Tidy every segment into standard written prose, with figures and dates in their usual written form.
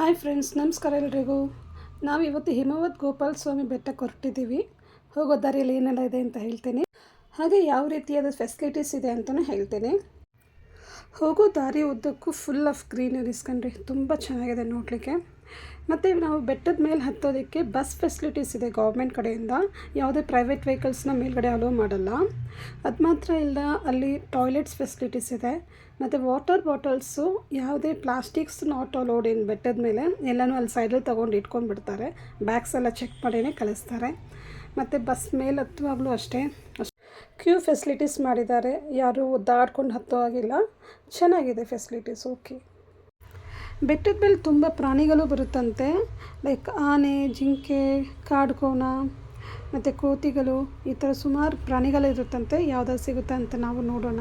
Hi friends, ನಮಸ್ಕಾರ ಎಲ್ರಿಗೂ. ನಾವಿವತ್ತು ಹಿಮವದ್ ಗೋಪಾಲ ಸ್ವಾಮಿ ಬೆಟ್ಟಕ್ಕೆ ಹೊರಟಿದ್ದೀವಿ. ಹೋಗೋ ದಾರಿಯಲ್ಲಿ ಏನೆಲ್ಲ ಇದೆ ಅಂತ ಹೇಳ್ತೀನಿ, ಹಾಗೆ ಯಾವ ರೀತಿಯಾದ ಫೆಸಿಲಿಟೀಸ್ ಇದೆ ಅಂತಲೂ ಹೇಳ್ತೀನಿ. ಹೋಗೋ ದಾರಿ ಉದ್ದಕ್ಕೂ ಫುಲ್ ಆಫ್ ಗ್ರೀನರೀಸ್ ಕಣ್ರಿ, ತುಂಬ ಚೆನ್ನಾಗಿದೆ ನೋಡಲಿಕ್ಕೆ. ಮತ್ತು ನಾವು ಬೆಟ್ಟದ ಮೇಲೆ ಹತ್ತೋದಕ್ಕೆ ಬಸ್ ಫೆಸಿಲಿಟೀಸ್ ಇದೆ ಗೌರ್ಮೆಂಟ್ ಕಡೆಯಿಂದ. ಯಾವುದೇ ಪ್ರೈವೇಟ್ ವೆಹಿಕಲ್ಸ್ನ ಮೇಲ್ಗಡೆ ಅಲೋ ಮಾಡಲ್ಲ. ಅದು ಮಾತ್ರ ಇಲ್ಲ, ಅಲ್ಲಿ ಟಾಯ್ಲೆಟ್ಸ್ ಫೆಸಿಲಿಟೀಸ್ ಇದೆ. ಮತ್ತು ವಾಟರ್ ಬಾಟಲ್ಸು ಯಾವುದೇ ಪ್ಲಾಸ್ಟಿಕ್ಸ್ ನಾಟ್ ಅಲೋಡ್ ಇನ್ ಬೆಟ್ಟದ ಮೇಲೆ, ಎಲ್ಲನೂ ಅಲ್ಲಿ ಸೈಡಲ್ಲಿ ತೊಗೊಂಡು ಇಟ್ಕೊಂಡ್ಬಿಡ್ತಾರೆ. ಬ್ಯಾಗ್ಸ್ ಎಲ್ಲ ಚೆಕ್ ಮಾಡಿಯೇ ಕಳಿಸ್ತಾರೆ. ಮತ್ತು ಬಸ್ ಮೇಲೆ ಹತ್ತುವಾಗಲೂ ಅಷ್ಟೇ ಕ್ಯೂ ಫೆಸಿಲಿಟೀಸ್ ಮಾಡಿದ್ದಾರೆ, ಯಾರೂ ಒದ್ದಾಡ್ಕೊಂಡು ಹತ್ತೋ ಆಗಿಲ್ಲ. ಚೆನ್ನಾಗಿದೆ ಫೆಸಿಲಿಟೀಸ್, ಓಕೆ. ಬೆಟ್ಟದ ಮೇಲೆ ತುಂಬ ಪ್ರಾಣಿಗಳು ಬರುತ್ತಂತೆ, ಲೈಕ್ ಆನೆ, ಜಿಂಕೆ, ಕಾಡುಕೋಣ ಮತ್ತು ಕೋತಿಗಳು, ಈ ಥರ ಸುಮಾರು ಪ್ರಾಣಿಗಳು ಇರುತ್ತಂತೆ. ಯಾವುದಾದ್ರು ಸಿಗುತ್ತೆ ಅಂತ ನಾವು ನೋಡೋಣ.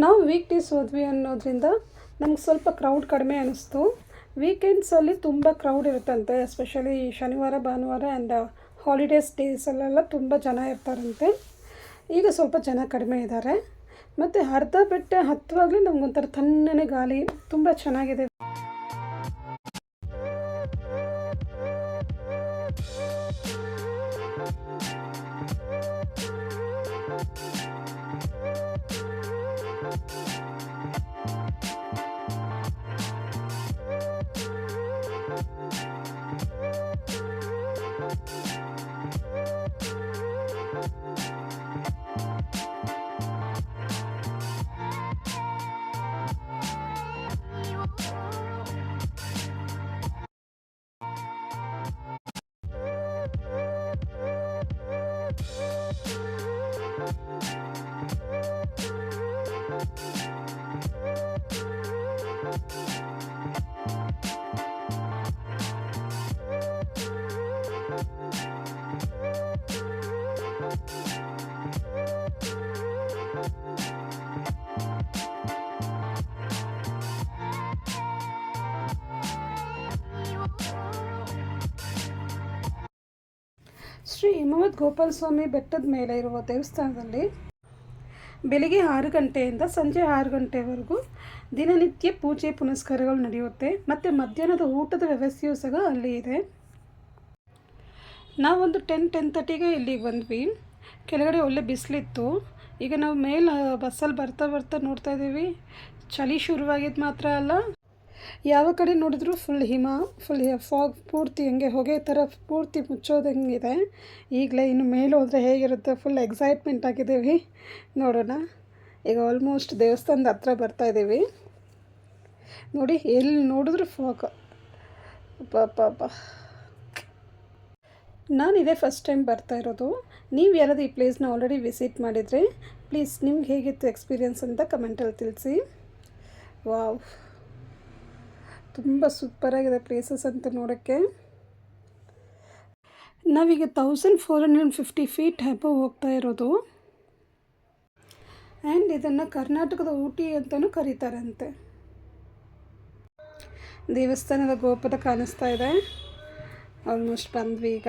ನಾವು ವೀಕ್ ಡೇಸ್ ಹೋದ್ವಿ ಅನ್ನೋದ್ರಿಂದ ನಮ್ಗೆ ಸ್ವಲ್ಪ ಕ್ರೌಡ್ ಕಡಿಮೆ ಅನ್ನಿಸ್ತು. ವೀಕೆಂಡ್ಸಲ್ಲಿ ತುಂಬ ಕ್ರೌಡ್ ಇರುತ್ತಂತೆ, ಎಸ್ಪೆಷಲಿ ಶನಿವಾರ, ಭಾನುವಾರ ಆ್ಯಂಡ್ ಹಾಲಿಡೇಸ್ ಡೇಸಲ್ಲೆಲ್ಲ ತುಂಬ ಜನ ಇರ್ತಾರಂತೆ. ಈಗ ಸ್ವಲ್ಪ ಜನ ಕಡಿಮೆ ಇದ್ದಾರೆ. ಮತ್ತು ಅರ್ಧ ಬೆಟ್ಟ ಹತ್ತುವಾಗಲೇ ನಮಗೊಂಥರ ತಣ್ಣನೆ ಗಾಳಿ, ತುಂಬ ಚೆನ್ನಾಗಿದೆ. ಶ್ರೀ ಹಿಮವದ್ ಗೋಪಾಲ ಸ್ವಾಮಿ ಬೆಟ್ಟದ ಮೇಲೆ ಇರುವ ದೇವಸ್ಥಾನದಲ್ಲಿ ಬೆಳಿಗ್ಗೆ 6 ಗಂಟೆಯಿಂದ ಸಂಜೆ 6 ಗಂಟೆವರೆಗೂ ದಿನನಿತ್ಯ ಪೂಜೆ ಪುನಸ್ಕಾರಗಳು ನಡೆಯುತ್ತೆ. ಮತ್ತು ಮಧ್ಯಾಹ್ನದ ಊಟದ ವ್ಯವಸ್ಥೆಯೂ ಸಹ ಅಲ್ಲಿ ಇದೆ. ನಾವೊಂದು 10-10:30ಗೆ ಇಲ್ಲಿಗೆ ಬಂದ್ವಿ. ಕೆಳಗಡೆ ಒಳ್ಳೆ ಬಿಸಿಲಿತ್ತು. ಈಗ ನಾವು ಮೇಲೆ ಬಸ್ಸಲ್ಲಿ ಬರ್ತಾ ನೋಡ್ತಾ ಇದ್ದೀವಿ, ಚಳಿ ಶುರುವಾಗಿದ್ದು ಮಾತ್ರ ಅಲ್ಲ, ಯಾವ ಕಡೆ ನೋಡಿದ್ರೂ ಫುಲ್ ಹಿಮ, ಫುಲ್ ಫಾಗ್, ಪೂರ್ತಿ ಹಂಗೆ ಹೊಗೆ ಥರ ಪೂರ್ತಿ ಮುಚ್ಚೋದಂಗಿದೆ. ಈಗಲೇ ಇನ್ನು ಮೇಲೆ ಹೋದರೆ ಹೇಗಿರುತ್ತೆ, ಫುಲ್ ಎಕ್ಸೈಟ್ಮೆಂಟ್ ಆಗಿದ್ದೀವಿ. ನೋಡೋಣ. ಈಗ ಆಲ್ಮೋಸ್ಟ್ ದೇವಸ್ಥಾನದ ಹತ್ರ ಬರ್ತಾಯಿದ್ದೀವಿ. ನೋಡಿ, ಎಲ್ಲಿ ನೋಡಿದ್ರು ಫಾಗ್. ಪಾಪ ನಾನು ಇದೇ ಫಸ್ಟ್ ಟೈಮ್ ಬರ್ತಾ ಇರೋದು. ನೀವು ಯಾರಾದರೂ ಈ ಪ್ಲೇಸ್ನ ಆಲ್ರೆಡಿ ವಿಸಿಟ್ ಮಾಡಿದರೆ ಪ್ಲೀಸ್ ನಿಮ್ಗೆ ಹೇಗಿತ್ತು ಎಕ್ಸ್ಪೀರಿಯನ್ಸ್ ಅಂತ ಕಮೆಂಟಲ್ಲಿ ತಿಳಿಸಿ. ವಾವ್, ತುಂಬ ಸೂಪರಾಗಿದೆ ಪ್ಲೇಸಸ್ ಅಂತ ನೋಡೋಕ್ಕೆ. ನಾವೀಗ 1450 ಫೀಟ್ ಅಬವ್ ಹೋಗ್ತಾ ಇರೋದು. ಆ್ಯಂಡ್ ಇದನ್ನು ಕರ್ನಾಟಕದ ಊಟಿ ಅಂತಲೂ ಕರೀತಾರಂತೆ. ದೇವಸ್ಥಾನದ ಗೋಪುರ ಕಾಣಿಸ್ತಾ ಇದೆ. ಆಲ್ಮೋಸ್ಟ್ ಬಂದ್ವಿ ಈಗ.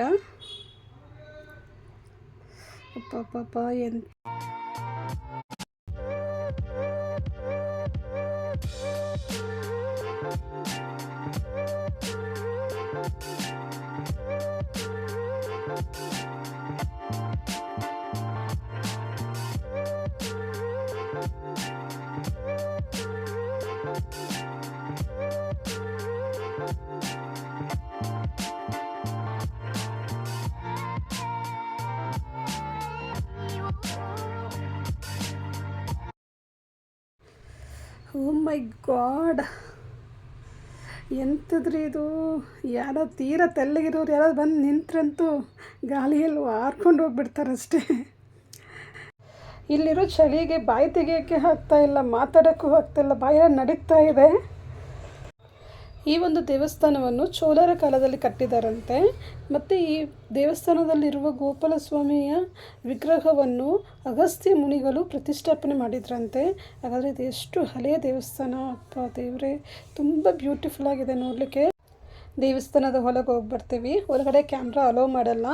ಪಾಪ ಎಂತ ಓ ಮೈ ಗಾಡ್, ಎಂಥದ್ರಿ ಇದು. ಯಾರೋ ತೀರ ತೆಳ್ಳಗಿರೋರು ಯಾರೋ ಬಂದು ನಿಂತ್ರಂತೂ ಗಾಳಿಯಲ್ಲಿ ಹಾರ್ಕೊಂಡು ಹೋಗ್ಬಿಡ್ತಾರಷ್ಟೇ. ಇಲ್ಲಿರೋ ಚಳಿಗೆ ಬಾಯಿ ತೆಗಿಯೋಕ್ಕೆ ಆಗ್ತಾಯಿಲ್ಲ, ಮಾತಾಡೋಕ್ಕೂ ಆಗ್ತಾಯಿಲ್ಲ, ಬಾಯಲ್ಲಿ ನಡೀತಾ ಇದೆ. ಈ ಒಂದು ದೇವಸ್ಥಾನವನ್ನು ಚೋಳರ ಕಾಲದಲ್ಲಿ ಕಟ್ಟಿದ್ದಾರಂತೆ. ಮತ್ತು ಈ ದೇವಸ್ಥಾನದಲ್ಲಿರುವ ಗೋಪಾಲ ಸ್ವಾಮಿಯ ವಿಗ್ರಹವನ್ನು ಅಗಸ್ತ್ಯ ಮುನಿಗಳು ಪ್ರತಿಷ್ಠಾಪನೆ ಮಾಡಿದ್ರಂತೆ. ಹಾಗಾದರೆ ಇದು ಎಷ್ಟು ಹಳೆಯ ದೇವಸ್ಥಾನ, ಅಪ್ಪ ದೇವರೇ, ತುಂಬ ಬ್ಯೂಟಿಫುಲ್ ಆಗಿದೆ ನೋಡಲಿಕ್ಕೆ. ದೇವಸ್ಥಾನದ ಒಳಗೆ ಹೋಗಿ ಬರ್ತೀವಿ. ಹೊರಗಡೆ ಕ್ಯಾಮ್ರಾ ಅಲೋ ಮಾಡಲ್ಲ.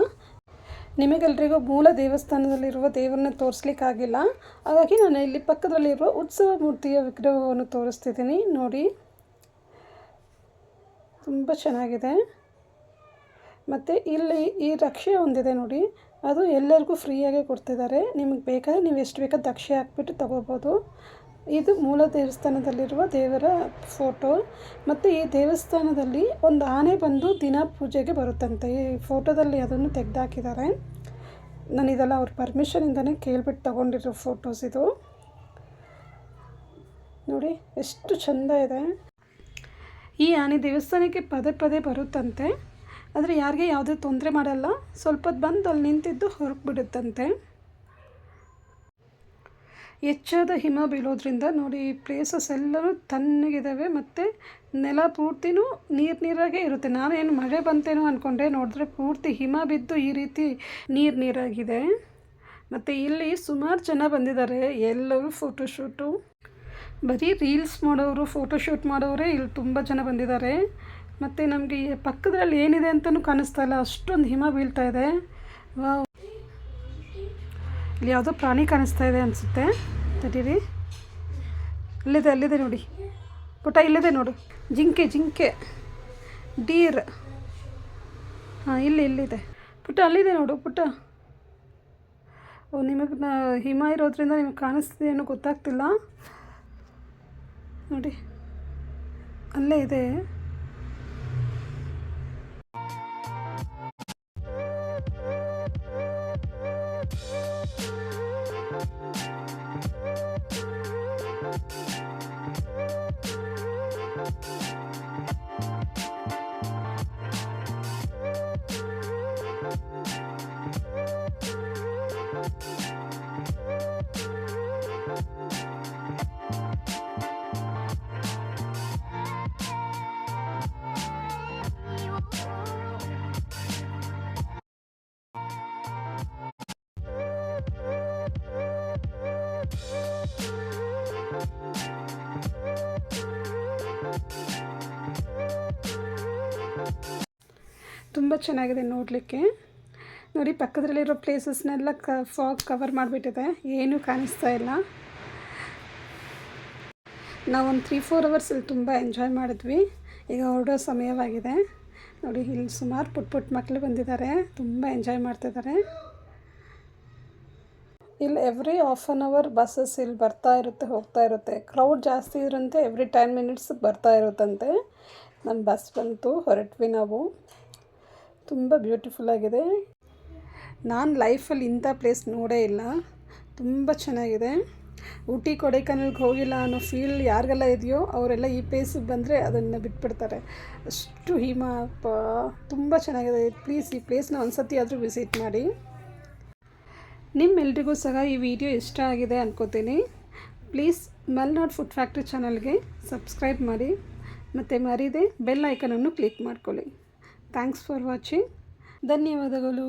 ನಿಮಗೆಲ್ರಿಗೂ ಮೂಲ ದೇವಸ್ಥಾನದಲ್ಲಿರುವ ದೇವರನ್ನ ತೋರಿಸ್ಲಿಕ್ಕಾಗಿಲ್ಲ, ಹಾಗಾಗಿ ನಾನು ಇಲ್ಲಿ ಪಕ್ಕದಲ್ಲಿರುವ ಉತ್ಸವ ಮೂರ್ತಿಯ ವಿಗ್ರಹವನ್ನು ತೋರಿಸ್ತಿದ್ದೀನಿ ನೋಡಿ. ತುಂಬ ಚೆನ್ನಾಗಿದೆ. ಮತ್ತು ಇಲ್ಲಿ ಈ ರಕ್ಷೆ ಒಂದಿದೆ ನೋಡಿ, ಅದು ಎಲ್ಲರಿಗೂ ಫ್ರೀಯಾಗೆ ಕೊಡ್ತಿದ್ದಾರೆ. ನಿಮಗೆ ಬೇಕಾದರೆ ನೀವು ಎಷ್ಟು ಬೇಕಾದ ರಕ್ಷೆ ಹಾಕ್ಬಿಟ್ಟು ತೊಗೋಬೋದು. ಇದು ಮೂಲ ದೇವಸ್ಥಾನದಲ್ಲಿರುವ ದೇವರ ಫೋಟೋ. ಮತ್ತು ಈ ದೇವಸ್ಥಾನದಲ್ಲಿ ಒಂದು ಆನೆ ಬಂದು ದಿನ ಪೂಜೆಗೆ ಬರುತ್ತಂತೆ. ಈ ಫೋಟೋದಲ್ಲಿ ಅದನ್ನು ತೆಗೆದಾಕಿದ್ದಾರೆ. ನಾನು ಇದೆಲ್ಲ ಅವ್ರ ಪರ್ಮಿಷನಿಂದನೇ ಕೇಳಿಬಿಟ್ಟು ತೊಗೊಂಡಿರೋ ಫೋಟೋಸ್ ಇದು. ನೋಡಿ ಎಷ್ಟು ಚೆಂದ ಇದೆ. ಈ ಆನೆ ದೇವಸ್ಥಾನಕ್ಕೆ ಪದೇ ಪದೇ ಬರುತ್ತಂತೆ, ಆದರೆ ಯಾರಿಗೆ ಯಾವುದೇ ತೊಂದರೆ ಮಾಡಲ್ಲ. ಸ್ವಲ್ಪ ಹೊತ್ತು ಬಂದು ಅಲ್ಲಿ ನಿಂತಿದ್ದು ಹೊರಬಿಡುತ್ತಂತೆ. ಹೆಚ್ಚಾದ ಹಿಮ ಬೀಳೋದ್ರಿಂದ ನೋಡಿ ಈ ಪ್ಲೇಸಸ್ ಎಲ್ಲರೂ ತಣ್ಣಗಿದ್ದಾವೆ ಮತ್ತು ನೆಲ ಪೂರ್ತಿನೂ ನೀರಾಗೇ ಇರುತ್ತೆ. ನಾನೇನು ಮಳೆ ಬಂತೇನೋ ಅಂದ್ಕೊಂಡೆ, ನೋಡಿದ್ರೆ ಪೂರ್ತಿ ಹಿಮ ಬಿದ್ದು ಈ ರೀತಿ ನೀರಾಗಿದೆ. ಮತ್ತು ಇಲ್ಲಿ ಸುಮಾರು ಜನ ಬಂದಿದ್ದಾರೆ. ಎಲ್ಲರೂ ಫೋಟೋಶೂಟು, ಬರೀ ರೀಲ್ಸ್ ಮಾಡೋರು, ಫೋಟೋಶೂಟ್ ಮಾಡೋರೇ ಇಲ್ಲಿ ತುಂಬ ಜನ ಬಂದಿದ್ದಾರೆ. ಮತ್ತು ನಮಗೆ ಪಕ್ಕದಲ್ಲಿ ಏನಿದೆ ಅಂತಲೂ ಕಾಣಿಸ್ತಾ ಇಲ್ಲ, ಅಷ್ಟೊಂದು ಹಿಮ ಬೀಳ್ತಾ ಇದೆ. ವಾವ್, ಇಲ್ಲಿ ಯಾವುದೋ ಪ್ರಾಣಿ ಕಾಣಿಸ್ತಾ ಇದೆ ಅನಿಸುತ್ತೆ. ತಡೀರಿ, ಅಲ್ಲಿದೆ ನೋಡಿ ಪುಟ್ಟ, ಇಲ್ಲಿದೆ ನೋಡು, ಜಿಂಕೆ ಡೀರ್. ಹಾಂ, ಇಲ್ಲಿದೆ ಪುಟ್ಟ, ಅಲ್ಲಿದೆ ನೋಡು ಪುಟ್ಟ. ಓ, ನಿಮಗೆ ಹಿಮ ಇರೋದ್ರಿಂದ ನಿಮಗೆ ಕಾಣಿಸ್ತಿದೆ ಏನೋ ಗೊತ್ತಾಗ್ತಿಲ್ಲ ನೋಡಿ, ಅಲ್ಲೇ ಇದೆ. ತುಂಬ ಚೆನ್ನಾಗಿದೆ ನೋಡಲಿಕ್ಕೆ. ನೋಡಿ ಪಕ್ಕದಲ್ಲಿರೋ ಪ್ಲೇಸಸ್ನೆಲ್ಲ ಫಾಗ್ ಕವರ್ ಮಾಡಿಬಿಟ್ಟಿದೆ, ಏನೂ ಕಾಣಿಸ್ತಾ ಇಲ್ಲ. ನಾವೊಂದು 3-4 ಅವರ್ಸ್ ಇಲ್ಲಿ ತುಂಬ ಎಂಜಾಯ್ ಮಾಡಿದ್ವಿ. ಈಗ ಹೊರಡೋ ಸಮಯವಾಗಿದೆ. ನೋಡಿ ಇಲ್ಲಿ ಸುಮಾರು ಪುಟ್ಟ ಮಕ್ಕಳು ಬಂದಿದ್ದಾರೆ, ತುಂಬ ಎಂಜಾಯ್ ಮಾಡ್ತಿದ್ದಾರೆ. ಇಲ್ಲಿ ಎವ್ರಿ 1/2 ಅವರ್ ಬಸ್ಸಸ್ ಇಲ್ಲಿ ಬರ್ತಾ ಇರುತ್ತೆ, ಹೋಗ್ತಾ ಇರುತ್ತೆ. ಕ್ರೌಡ್ ಜಾಸ್ತಿ ಇರಂತೆ, ಎವ್ರಿ 10 ಮಿನಿಟ್ಸ್ ಬರ್ತಾ ಇರುತ್ತಂತೆ. ನಮ್ಮ ಬಸ್ ಬಂತು, ಹೊರಟ್ವಿ ನಾವು. ತುಂಬ ಬ್ಯೂಟಿಫುಲ್ಲಾಗಿದೆ. ನಾನು ಲೈಫಲ್ಲಿ ಇಂಥ ಪ್ಲೇಸ್ ನೋಡೇ ಇಲ್ಲ, ತುಂಬ ಚೆನ್ನಾಗಿದೆ. ಊಟಿ ಕೊಡೈಕನಾಲ್ಗೆ ಹೋಗಿಲ್ಲ ಅನ್ನೋ ಫೀಲ್ ಯಾರಿಗೆಲ್ಲ ಇದೆಯೋ ಅವರೆಲ್ಲ ಈ ಪ್ಲೇಸಿಗೆ ಬಂದರೆ ಅದನ್ನು ಬಿಟ್ಬಿಡ್ತಾರೆ. ಅಷ್ಟು ಹಿಮ, ತುಂಬ ಚೆನ್ನಾಗಿದೆ. ಪ್ಲೀಸ್ ಈ ಪ್ಲೇಸ್ನ ಒಂದು ಸತಿ ಆದರೂ ವಿಸಿಟ್ ಮಾಡಿ. ನಿಮ್ಮೆಲ್ರಿಗೂ ಸಹ ಈ ವಿಡಿಯೋ ಇಷ್ಟ ಆಗಿದೆ ಅಂದ್ಕೋತೀನಿ. ಪ್ಲೀಸ್ ಮಲ್ನಾಡ್ ಫುಡ್ ಫ್ಯಾಕ್ಟ್ರಿ ಚಾನಲ್ಗೆ ಸಬ್ಸ್ಕ್ರೈಬ್ ಮಾಡಿ ಮತ್ತು ಮರೀದೆ ಬೆಲ್ ಐಕನನ್ನು ಕ್ಲಿಕ್ ಮಾಡ್ಕೊಳ್ಳಿ. Thanks for watching. ಧನ್ಯವಾದಗಳು.